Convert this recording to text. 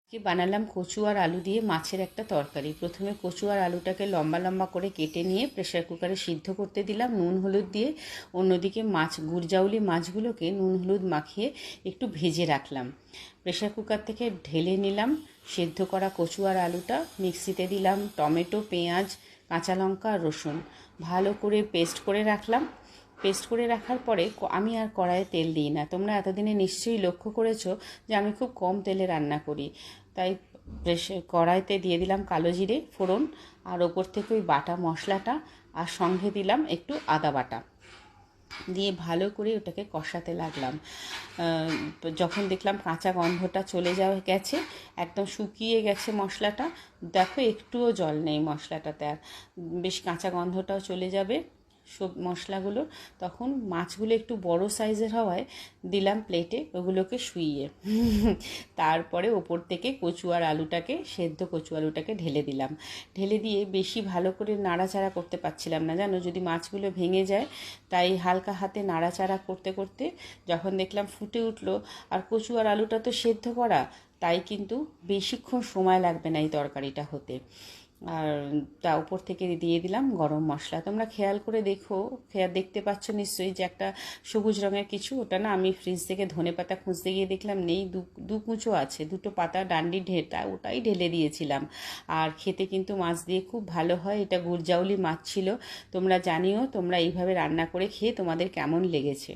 আজকে বানালাম কচু আর আলু দিয়ে মাছের একটা তরকারি। প্রথমে কচু আর আলুটাকে লম্বা লম্বা করে কেটে নিয়ে প্রেসার কুকারে সিদ্ধ করতে দিলাম নুন হলুদ দিয়ে। অন্যদিকে গুড়জাউলি মাছগুলোকে নুন হলুদ মাখিয়ে একটু ভেজে রাখলাম। প্রেসার কুকার থেকে ঢেলে নিলাম সেদ্ধ করা কচু আর আলুটা। মিক্সিতে দিলাম টমেটো, পেঁয়াজ, কাঁচা লঙ্কা আর রসুন, ভালো করে পেস্ট করে রাখলাম। পেস্ট করে রাখার পরে আমি আর কড়াইয়ে তেল দিই না। তোমরা এতদিনে নিশ্চয়ই লক্ষ্য করেছো যে আমি খুব কম তেলে রান্না করি। তাই কড়াইতে দিয়ে দিলাম কালো জিরে ফোড়ন, আর ওপর থেকে ওই বাটা মশলাটা, আর সঙ্গে দিলাম একটু আদা বাটা দিয়ে ভালো করে ওটাকে কষাতে লাগলাম। যখন দেখলাম কাঁচা গন্ধটা চলে গেছে, একদম শুকিয়ে গেছে মশলাটা, দেখো একটুও জল নেই মশলাটাতে, আর বেশ কাঁচা গন্ধটাও চলে যাবে সব মশলাগুলো, তখন মাছগুলো একটু বড় সাইজের হওয়ায় দিলাম প্লেটে ওগুলোকে শুইয়ে। তারপরে ওপর থেকে সেদ্ধ কচু আলুটাকে ঢেলে দিলাম। ঢেলে দিয়ে বেশি ভালো করে নাড়াচাড়া করতে পারছিলাম না, জানো, যদি মাছগুলো ভেঙে যায়। তাই হালকা হাতে নাড়াচাড়া করতে করতে যখন দেখলাম ফুটে উঠলো, আর কচু আর আলুটা তো সেদ্ধ করা, তাই কিন্তু বেশিক্ষণ সময় লাগবে না এই তরকারিটা হতে। আর তা উপর থেকে দিয়ে দিলাম গরম মশলা। তোমরা খেয়াল করে দেখতে পাচ্ছ নিশ্চয়ই যে একটা সবুজ রঙের কিছু, ওটা না, আমি ফ্রিজ থেকে ধনেপাতা খুঁজতে গিয়ে দেখলাম নেই, দু কুচো আছে, দুটো পাতা ডান্ডি ওটাই ঢেলে দিয়েছিলাম। আর খেতে কিন্তু মাছ দিয়ে খুব ভালো হয়। এটা গুড়জাউলি মাছ ছিল। তোমরা জানিও তোমরা এইভাবে রান্না করে খেয়ে তোমাদের কেমন লেগেছে।